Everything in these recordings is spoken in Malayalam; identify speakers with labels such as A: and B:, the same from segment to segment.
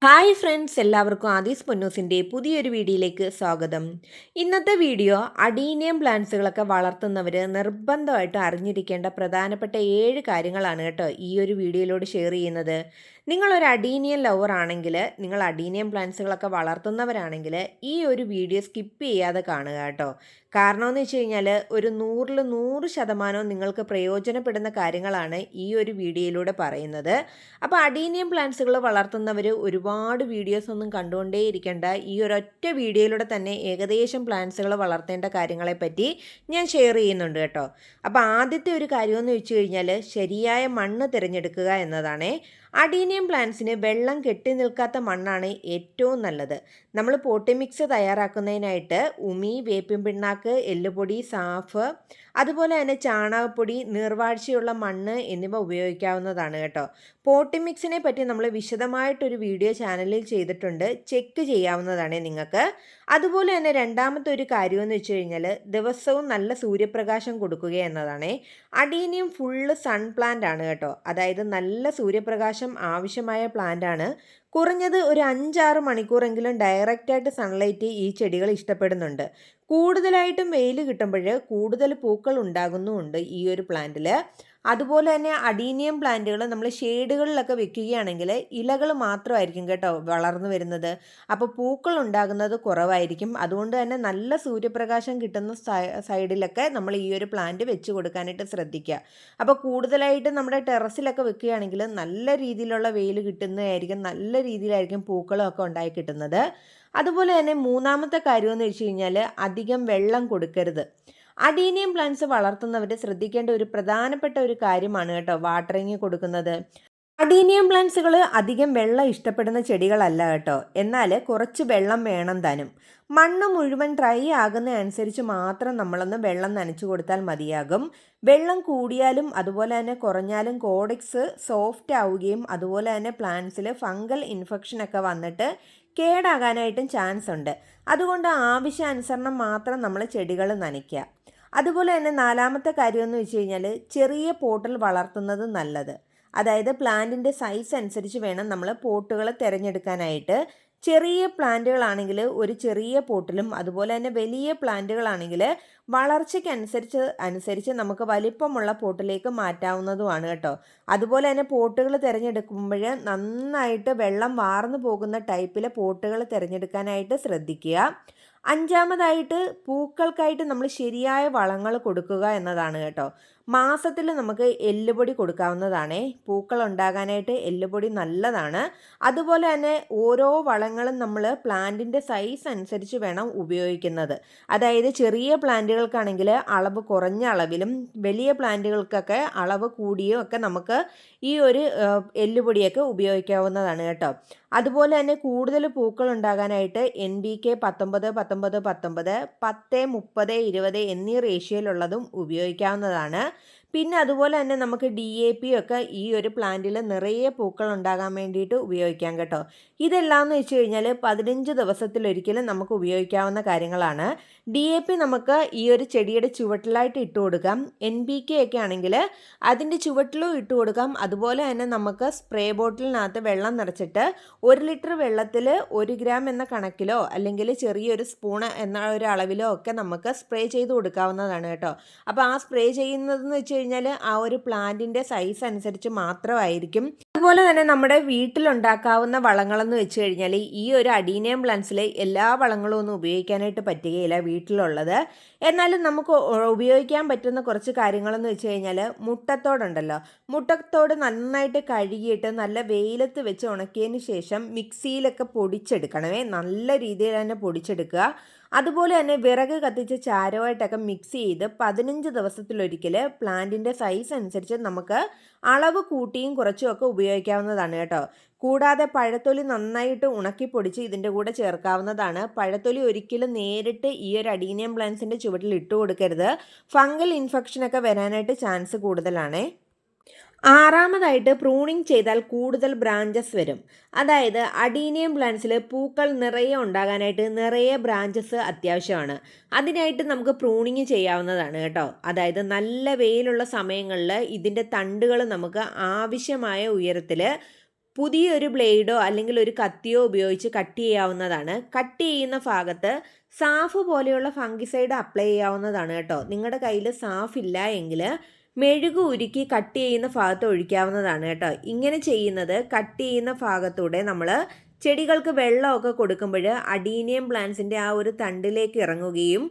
A: ഹായ് ഫ്രണ്ട്സ്, എല്ലാവർക്കും ആദീസ് പൊന്നൂസിൻ്റെ പുതിയൊരു വീഡിയോയിലേക്ക് സ്വാഗതം. ഇന്നത്തെ വീഡിയോ അഡീനിയം പ്ലാന്റ്സുകളൊക്കെ വളർത്തുന്നവർ നിർബന്ധമായിട്ട് അറിഞ്ഞിരിക്കേണ്ട പ്രധാനപ്പെട്ട 7 കാര്യങ്ങളാണ് കേട്ടോ ഈ ഒരു വീഡിയോയിലൂടെ ഷെയർ ചെയ്യുന്നത്. നിങ്ങളൊരു അഡീനിയം ലവർ ആണെങ്കിൽ, നിങ്ങൾ അഡീനിയം പ്ലാന്റ്സുകളൊക്കെ വളർത്തുന്നവരാണെങ്കിൽ ഈ ഒരു വീഡിയോ സ്കിപ്പ് ചെയ്യാതെ കാണുക കേട്ടോ. കാരണമെന്ന് വെച്ച് കഴിഞ്ഞാൽ ഒരു 100% നിങ്ങൾക്ക് പ്രയോജനപ്പെടുന്ന കാര്യങ്ങളാണ് ഈ ഒരു വീഡിയോയിലൂടെ പറയുന്നത്. അപ്പോൾ അഡീനിയം പ്ലാന്റ്സുകൾ വളർത്തുന്നവർ ഒരുപാട് വീഡിയോസ് ഒന്നും കണ്ടുകൊണ്ടേ ഇരിക്കേണ്ട, ഈ ഒരൊറ്റ വീഡിയോയിലൂടെ തന്നെ ഏകദേശം പ്ലാന്റ്സുകൾ വളർത്തേണ്ട കാര്യങ്ങളെപ്പറ്റി ഞാൻ ഷെയർ ചെയ്യുന്നുണ്ട് കേട്ടോ. അപ്പോൾ ആദ്യത്തെ ഒരു കാര്യമെന്ന് വെച്ച് കഴിഞ്ഞാൽ ശരിയായ മണ്ണ് തിരഞ്ഞെടുക്കുക എന്നതാണേ. അഡീനിയം പ്ലാന്റ്സിന് വെള്ളം കെട്ടി നിൽക്കാത്ത മണ്ണാണ് ഏറ്റവും നല്ലത്. നമ്മൾ പോട്ടി മിക്സ് തയ്യാറാക്കുന്നതിനായിട്ട് ഉമി, വേപ്പിൻ പിണ്ണാക്ക്, എല്ലുപൊടി, സാഫ്, അതുപോലെ തന്നെ ചാണകപ്പൊടി, നീർവാഴ്ചയുള്ള മണ്ണ് എന്നിവ ഉപയോഗിക്കാവുന്നതാണ് കേട്ടോ. പോട്ടി മിക്സിനെ പറ്റി നമ്മൾ വിശദമായിട്ടൊരു വീഡിയോ ചാനലിൽ ചെയ്തിട്ടുണ്ട്, ചെക്ക് ചെയ്യാവുന്നതാണ് നിങ്ങൾക്ക്. അതുപോലെ തന്നെ രണ്ടാമത്തെ ഒരു കാര്യമെന്ന് വെച്ച് കഴിഞ്ഞാൽ ദിവസവും നല്ല സൂര്യപ്രകാശം കൊടുക്കുക എന്നതാണ്. അഡീനിയം ഫുള്ള് സൺ പ്ലാന്റ് ആണ് കേട്ടോ, അതായത് നല്ല സൂര്യപ്രകാശം ആവശ്യമായ പ്ലാന്റ് ആണ്. കുറഞ്ഞത് ഒരു 5-6 മണിക്കൂറെങ്കിലും ഡയറക്റ്റായിട്ട് സൺലൈറ്റ് ഈ ചെടികൾ ഇഷ്ടപ്പെടുന്നുണ്ട്. കൂടുതലായിട്ടും വെയിൽ കിട്ടുമ്പോൾ കൂടുതൽ പൂക്കൾ ഉണ്ടാകുന്നുമുണ്ട് ഈ ഒരു പ്ലാന്റിൽ. അതുപോലെ തന്നെ അഡീനിയം പ്ലാന്റുകൾ നമ്മൾ ഷെയ്ഡുകളിലൊക്കെ വെക്കുകയാണെങ്കിൽ ഇലകൾ മാത്രമായിരിക്കും കേട്ടോ വളർന്നു വരുന്നത്. അപ്പോൾ പൂക്കൾ ഉണ്ടാകുന്നത് കുറവായിരിക്കും. അതുകൊണ്ട് തന്നെ നല്ല സൂര്യപ്രകാശം കിട്ടുന്ന സൈഡിലൊക്കെ നമ്മൾ ഈ ഒരു പ്ലാന്റ് വെച്ച് കൊടുക്കാനായിട്ട് ശ്രദ്ധിക്കുക. അപ്പോൾ കൂടുതലായിട്ട് നമ്മുടെ ടെറസിലൊക്കെ വെക്കുകയാണെങ്കിൽ നല്ല രീതിയിലുള്ള വെയിൽ കിട്ടുന്നതായിരിക്കും, നല്ല രീതിയിലായിരിക്കും പൂക്കളൊക്കെ ഉണ്ടായി കിട്ടുന്നത്. അതുപോലെ തന്നെ മൂന്നാമത്തെ കാര്യമെന്ന് വെച്ച് കഴിഞ്ഞാൽ അധികം വെള്ളം കൊടുക്കരുത്. അഡീനിയം പ്ലാന്റ്സ് വളർത്തുന്നവർ ശ്രദ്ധിക്കേണ്ട ഒരു പ്രധാനപ്പെട്ട ഒരു കാര്യമാണ് കേട്ടോ വാട്ടറിങ് കൊടുക്കുന്നത്. അഡീനിയം പ്ലാന്റ്സുകൾ അധികം വെള്ളം ഇഷ്ടപ്പെടുന്ന ചെടികളല്ല കേട്ടോ, എന്നാൽ കുറച്ച് വെള്ളം വേണം താനും. മണ്ണ് മുഴുവൻ ഡ്രൈ ആകുന്ന അനുസരിച്ച് മാത്രം നമ്മളൊന്ന് വെള്ളം നനച്ചു കൊടുത്താൽ മതിയാകും. വെള്ളം കൂടിയാലും അതുപോലെ തന്നെ കുറഞ്ഞാലും കോഡെക്സ് സോഫ്റ്റ് ആവുകയും അതുപോലെ തന്നെ പ്ലാന്റ്സിൽ ഫംഗൽ ഇൻഫെക്ഷനൊക്കെ വന്നിട്ട് കേടാകാനായിട്ടും ചാൻസ് ഉണ്ട്. അതുകൊണ്ട് ആവശ്യാനുസരണം മാത്രം നമ്മൾ ചെടികൾ നനയ്ക്കുക. അതുപോലെ തന്നെ നാലാമത്തെ കാര്യമെന്ന് വെച്ച് കഴിഞ്ഞാൽ ചെറിയ പോട്ടിൽ വളർത്തുന്നത് നല്ലത്. അതായത് പ്ലാന്റിൻ്റെ സൈസ് അനുസരിച്ച് വേണം നമ്മൾ പോട്ടുകൾ തിരഞ്ഞെടുക്കാനായിട്ട്. ചെറിയ പ്ലാന്റുകളാണെങ്കിൽ ഒരു ചെറിയ പോട്ടിലും, അതുപോലെ തന്നെ വലിയ പ്ലാന്റുകളാണെങ്കിൽ വളർച്ചയ്ക്കനുസരിച്ച് നമുക്ക് വലിപ്പമുള്ള പോട്ടിലേക്ക് മാറ്റാവുന്നതുമാണ് കേട്ടോ. അതുപോലെ തന്നെ പോട്ടുകൾ തിരഞ്ഞെടുക്കുമ്പോൾ നന്നായിട്ട് വെള്ളം വാർന്നു പോകുന്ന ടൈപ്പിലെ പോട്ടുകൾ തിരഞ്ഞെടുക്കാനായിട്ട് ശ്രദ്ധിക്കുക. അഞ്ചാമതായിട്ട് പൂക്കൾക്കായിട്ട് നമ്മൾ ശരിയായ വളങ്ങൾ കൊടുക്കുക എന്നതാണ് കേട്ടോ. മാസത്തിൽ നമുക്ക് എല്ലുപൊടി കൊടുക്കാവുന്നതാണേ. പൂക്കൾ ഉണ്ടാകാനായിട്ട് എല്ലുപൊടി നല്ലതാണ്. അതുപോലെ തന്നെ ഓരോ വളങ്ങളും നമ്മൾ പ്ലാന്റിൻ്റെ സൈസ് അനുസരിച്ച് വേണം ഉപയോഗിക്കുന്നത്. അതായത് ചെറിയ പ്ലാന്റുകൾക്കാണെങ്കിൽ അളവ് കുറഞ്ഞ അളവിലും, വലിയ പ്ലാന്റുകൾക്കൊക്കെ അളവ് കൂടിയും ഒക്കെ നമുക്ക് ഈ ഒരു എല്ലുപൊടിയൊക്കെ ഉപയോഗിക്കാവുന്നതാണ് കേട്ടോ. അതുപോലെ തന്നെ കൂടുതൽ പൂക്കൾ ഉണ്ടാകാനായിട്ട് NPK 19, 19, 19, 10, 30, 20 എന്നീ റേഷ്യോയിലുള്ളതും ഉപയോഗിക്കാവുന്നതാണ്. പിന്നെ അതുപോലെ തന്നെ നമുക്ക് DAP ഒക്കെ ഈ ഒരു പ്ലാന്റിൽ നിറയെ പൂക്കൾ ഉണ്ടാകാൻ വേണ്ടിയിട്ട് ഉപയോഗിക്കാം കേട്ടോ. ഇതെല്ലാം എന്ന് വെച്ച് കഴിഞ്ഞാൽ 15 ദിവസത്തിലൊരിക്കലും നമുക്ക് ഉപയോഗിക്കാവുന്ന കാര്യങ്ങളാണ്. DAP നമുക്ക് ഈ ഒരു ചെടിയുടെ ചുവട്ടിലായിട്ട് ഇട്ട് കൊടുക്കാം. NPK ഒക്കെ ആണെങ്കിൽ അതിൻ്റെ ചുവട്ടിലും ഇട്ട് കൊടുക്കാം. അതുപോലെ തന്നെ നമുക്ക് സ്പ്രേ ബോട്ടിലിനകത്ത് വെള്ളം നിറച്ചിട്ട് 1 ലിറ്റർ വെള്ളത്തിൽ 1 ഗ്രാം എന്ന കണക്കിലോ അല്ലെങ്കിൽ ചെറിയൊരു സ്പൂണ് എന്ന ഒരു അളവിലോ ഒക്കെ നമുക്ക് സ്പ്രേ ചെയ്ത് കൊടുക്കാവുന്നതാണ് കേട്ടോ. അപ്പോൾ ആ സ്പ്രേ ചെയ്യുന്നതെന്ന് വെച്ച് കഴിഞ്ഞാൽ ആ ഒരു പ്ലാന്റിൻ്റെ സൈസ് അനുസരിച്ച് മാത്രമായിരിക്കും. അതുപോലെ തന്നെ നമ്മുടെ വീട്ടിലുണ്ടാക്കാവുന്ന വളങ്ങളെന്ന് വെച്ച് കഴിഞ്ഞാൽ ഈ ഒരു അഡീനിയം പ്ലാന്റ്സിൽ എല്ലാ വളങ്ങളും ഒന്നും ഉപയോഗിക്കാനായിട്ട് പറ്റുകയില്ല വീട്ടിലുള്ളത്. എന്നാലും നമുക്ക് ഉപയോഗിക്കാൻ പറ്റുന്ന കുറച്ച് കാര്യങ്ങളെന്ന് വെച്ച് കഴിഞ്ഞാൽ മുട്ടത്തോടുണ്ടല്ലോ, മുട്ടത്തോട് നന്നായിട്ട് കഴുകിയിട്ട് നല്ല വെയിലത്ത് വെച്ച് ഉണക്കിയതിന് ശേഷം മിക്സിയിലൊക്കെ പൊടിച്ചെടുക്കണമേ, നല്ല രീതിയിൽ തന്നെ പൊടിച്ചെടുക്കുക. അതുപോലെ തന്നെ വിറക് കത്തിച്ച് ചാരമായിട്ടൊക്കെ മിക്സ് ചെയ്ത് 15 ദിവസത്തിലൊരിക്കൽ പ്ലാന്റിൻ്റെ സൈസ് അനുസരിച്ച് നമുക്ക് അളവ് കൂട്ടിയും കുറച്ചും ഒക്കെ ഉപയോഗിക്കാവുന്നതാണ് കേട്ടോ. കൂടാതെ പഴത്തൊലി നന്നായിട്ട് ഉണക്കി പൊടിച്ച് ഇതിൻ്റെ കൂടെ ചേർക്കാവുന്നതാണ്. പഴത്തൊലി ഒരിക്കലും നേരിട്ട് ഈ ഒരു അഡീനിയം പ്ലാന്റ്സിൻ്റെ ചുവട്ടിൽ ഇട്ട് കൊടുക്കരുത്. ഫംഗൽ ഇൻഫെക്ഷനൊക്കെ വരാനായിട്ട് ചാൻസ് കൂടുതലാണ്. ആറാമതായിട്ട് പ്രൂണിങ് ചെയ്താൽ കൂടുതൽ ബ്രാഞ്ചസ് വരും. അതായത് അഡീനിയം പ്ലാന്റ്സിൽ പൂക്കൾ നിറയെ ഉണ്ടാകാനായിട്ട് നിറയെ ബ്രാഞ്ചസ് അത്യാവശ്യമാണ്. അതിനായിട്ട് നമുക്ക് പ്രൂണിങ് ചെയ്യാവുന്നതാണ് കേട്ടോ. അതായത് നല്ല വെയിലുള്ള സമയങ്ങളിൽ ഇതിൻ്റെ തണ്ടുകൾ നമുക്ക് ആവശ്യമായ ഉയരത്തിൽ പുതിയൊരു ബ്ലേഡോ അല്ലെങ്കിൽ ഒരു കത്തിയോ ഉപയോഗിച്ച് കട്ട് ചെയ്യാവുന്നതാണ്. കട്ട് ചെയ്യുന്ന ഭാഗത്ത് സാഫ് പോലെയുള്ള ഫംഗിസൈഡ് അപ്ലൈ ചെയ്യാവുന്നതാണ് കേട്ടോ. നിങ്ങളുടെ കയ്യിൽ സാഫ് ഇല്ല എങ്കിൽ മെഴുക് ഉരുക്കി കട്ട് ചെയ്യുന്ന ഭാഗത്ത് ഒഴിക്കാവുന്നതാണ് കേട്ടോ. ഇങ്ങനെ ചെയ്യുന്നത് കട്ട് ചെയ്യുന്ന ഭാഗത്തൂടെ നമ്മൾ ചെടികൾക്ക് വെള്ളമൊക്കെ കൊടുക്കുമ്പോൾ അഡീനിയം പ്ലാന്റ്സിൻ്റെ ആ ഒരു തണ്ടിലേക്ക് ഇറങ്ങുകയും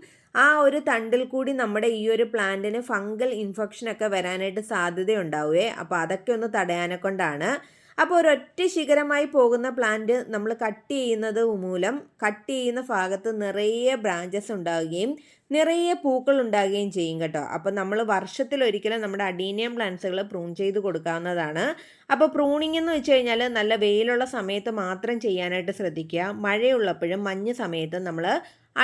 A: ആ ഒരു തണ്ടിൽ കൂടി നമ്മുടെ ഈ ഒരു പ്ലാന്റിന് ഫംഗൽ ഇൻഫെക്ഷനൊക്കെ വരാനായിട്ട് സാധ്യതയുണ്ടാവുകയെ. അപ്പോൾ അതൊക്കെ ഒന്ന് തടയാനെ കൊണ്ടാണ്. അപ്പോൾ ഒരൊറ്റ ശിഖരമായി പോകുന്ന പ്ലാന്റ് നമ്മൾ കട്ട് ചെയ്യുന്നത് മൂലം കട്ട് ചെയ്യുന്ന ഭാഗത്ത് നിറയെ ബ്രാഞ്ചസ് ഉണ്ടാവുകയും നിറയെ പൂക്കൾ ഉണ്ടാകുകയും ചെയ്യും കേട്ടോ. അപ്പോൾ നമ്മൾ വർഷത്തിലൊരിക്കലും നമ്മുടെ അഡീനിയം പ്ലാന്റ്സുകൾ പ്രൂൺ ചെയ്ത് കൊടുക്കാവുന്നതാണ്. അപ്പോൾ പ്രൂണിംഗ് എന്ന് വെച്ച് കഴിഞ്ഞാൽ നല്ല വെയിലുള്ള സമയത്ത് മാത്രം ചെയ്യാനായിട്ട് ശ്രദ്ധിക്കുക. മഴയുള്ളപ്പോഴും മഞ്ഞ് സമയത്തും നമ്മൾ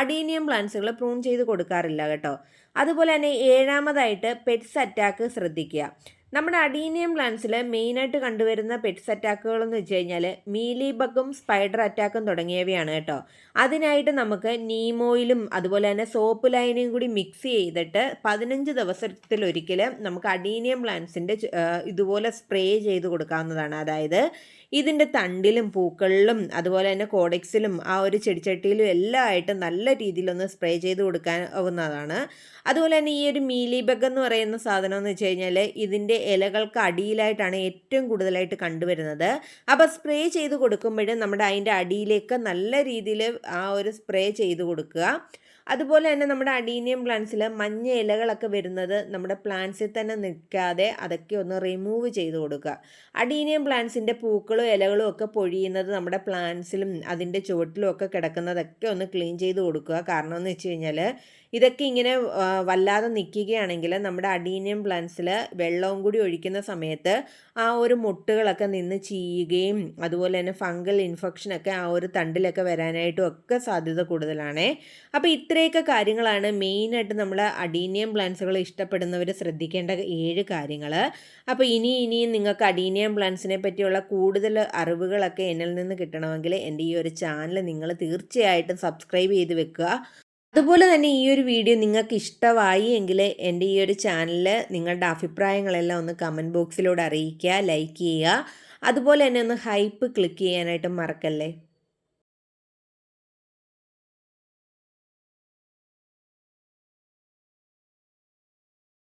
A: അഡീനിയം പ്ലാന്റ്സുകൾ പ്രൂൺ ചെയ്ത് കൊടുക്കാറില്ല കേട്ടോ. അതുപോലെ തന്നെ ഏഴാമതായിട്ട് പെറ്റ്സ് അറ്റാക്ക് ശ്രദ്ധിക്കുക. നമ്മുടെ അഡീനിയം പ്ലാന്റ്സിൽ മെയിനായിട്ട് കണ്ടുവരുന്ന പെറ്റ്സ് അറ്റാക്കുകളെന്ന് വെച്ച് കഴിഞ്ഞാൽ മീലി ബഗും സ്പൈഡർ അറ്റാക്കും തുടങ്ങിയവയാണ് കേട്ടോ. അതിനായിട്ട് നമുക്ക് നീമോയിലും അതുപോലെ തന്നെ സോപ്പ് ലൈനും കൂടി മിക്സ് ചെയ്തിട്ട് 15 ദിവസത്തിലൊരിക്കൽ നമുക്ക് അഡീനിയം പ്ലാന്റ്സിൻ്റെ ഇതുപോലെ സ്പ്രേ ചെയ്ത് കൊടുക്കാവുന്നതാണ്. അതായത് ഇതിൻ്റെ തണ്ടിലും പൂക്കളിലും അതുപോലെ തന്നെ കോഡെക്സിലും ആ ഒരു ചെടിച്ചട്ടിയിലും എല്ലാം ആയിട്ട് നല്ല രീതിയിലൊന്ന് സ്പ്രേ ചെയ്ത് കൊടുക്കാവുന്നതാണ്. അതുപോലെ തന്നെ ഈ ഒരു മീലി ബഗ് എന്ന് പറയുന്ന സാധനം എന്ന് വെച്ച് കഴിഞ്ഞാൽ ഇതിൻ്റെ ഇലകൾക്ക് അടിയിലായിട്ടാണ് ഏറ്റവും കൂടുതലായിട്ട് കണ്ടുവരുന്നത്. അപ്പോൾ സ്പ്രേ ചെയ്ത് കൊടുക്കുമ്പോഴും നമ്മുടെ അതിൻ്റെ അടിയിലേക്ക് നല്ല രീതിയിൽ ആ ഒരു സ്പ്രേ ചെയ്ത് കൊടുക്കുക. അതുപോലെ തന്നെ നമ്മുടെ അഡീനിയം പ്ലാന്റ്സിൽ മഞ്ഞ ഇലകളൊക്കെ വരുന്നത് നമ്മുടെ പ്ലാന്റ്സിൽ തന്നെ നിൽക്കാതെ അതൊക്കെ ഒന്ന് റിമൂവ് ചെയ്ത് കൊടുക്കുക. അഡീനിയം പ്ലാന്റ്സിൻ്റെ പൂക്കളും ഇലകളും ഒക്കെ പൊഴിയുന്നത് നമ്മുടെ പ്ലാന്റ്സിലും അതിൻ്റെ ചുവട്ടിലും ഒക്കെ കിടക്കുന്നതൊക്കെ ഒന്ന് ക്ലീൻ ചെയ്ത് കൊടുക്കുക. കാരണം എന്ന് വെച്ച് കഴിഞ്ഞാൽ ഇതൊക്കെ ഇങ്ങനെ വല്ലാതെ നിൽക്കുകയാണെങ്കിൽ നമ്മുടെ അഡീനിയം പ്ലാന്റ്സിൽ വെള്ളവും കൂടി ഒഴിക്കുന്ന സമയത്ത് ആ ഒരു മുട്ടുകളൊക്കെ നിന്ന് ചീയുകയും അതുപോലെ തന്നെ ഫംഗൽ ഇൻഫെക്ഷനൊക്കെ ആ ഒരു തണ്ടിലൊക്കെ വരാനായിട്ടും ഒക്കെ സാധ്യത കൂടുതലാണ്. അപ്പോൾ ഇത്രയൊക്കെ കാര്യങ്ങളാണ് മെയിനായിട്ട് നമ്മൾ അഡീനിയം പ്ലാന്റ്സുകൾ ഇഷ്ടപ്പെടുന്നവർ ശ്രദ്ധിക്കേണ്ട 7 കാര്യങ്ങൾ. അപ്പോൾ ഇനിയും നിങ്ങൾക്ക് അഡീനിയം പ്ലാന്റ്സിനെ പറ്റിയുള്ള കൂടുതൽ അറിവുകളൊക്കെ എന്നിൽ നിന്ന് കിട്ടണമെങ്കിൽ എൻ്റെ ഈ ഒരു ചാനൽ നിങ്ങൾ തീർച്ചയായിട്ടും സബ്സ്ക്രൈബ് ചെയ്ത് വെക്കുക. അതുപോലെ തന്നെ ഈ ഒരു വീഡിയോ നിങ്ങൾക്ക് ഇഷ്ടമായി എങ്കിൽ എൻ്റെ ഈ ഒരു ചാനലിൽ നിങ്ങളുടെ അഭിപ്രായങ്ങളെല്ലാം ഒന്ന് കമൻറ്റ് ബോക്സിലൂടെ അറിയിക്കുക, ലൈക്ക് ചെയ്യുക. അതുപോലെ തന്നെ ഒന്ന് ഹൈപ്പ് ക്ലിക്ക് ചെയ്യാനായിട്ട് മറക്കല്ലേ.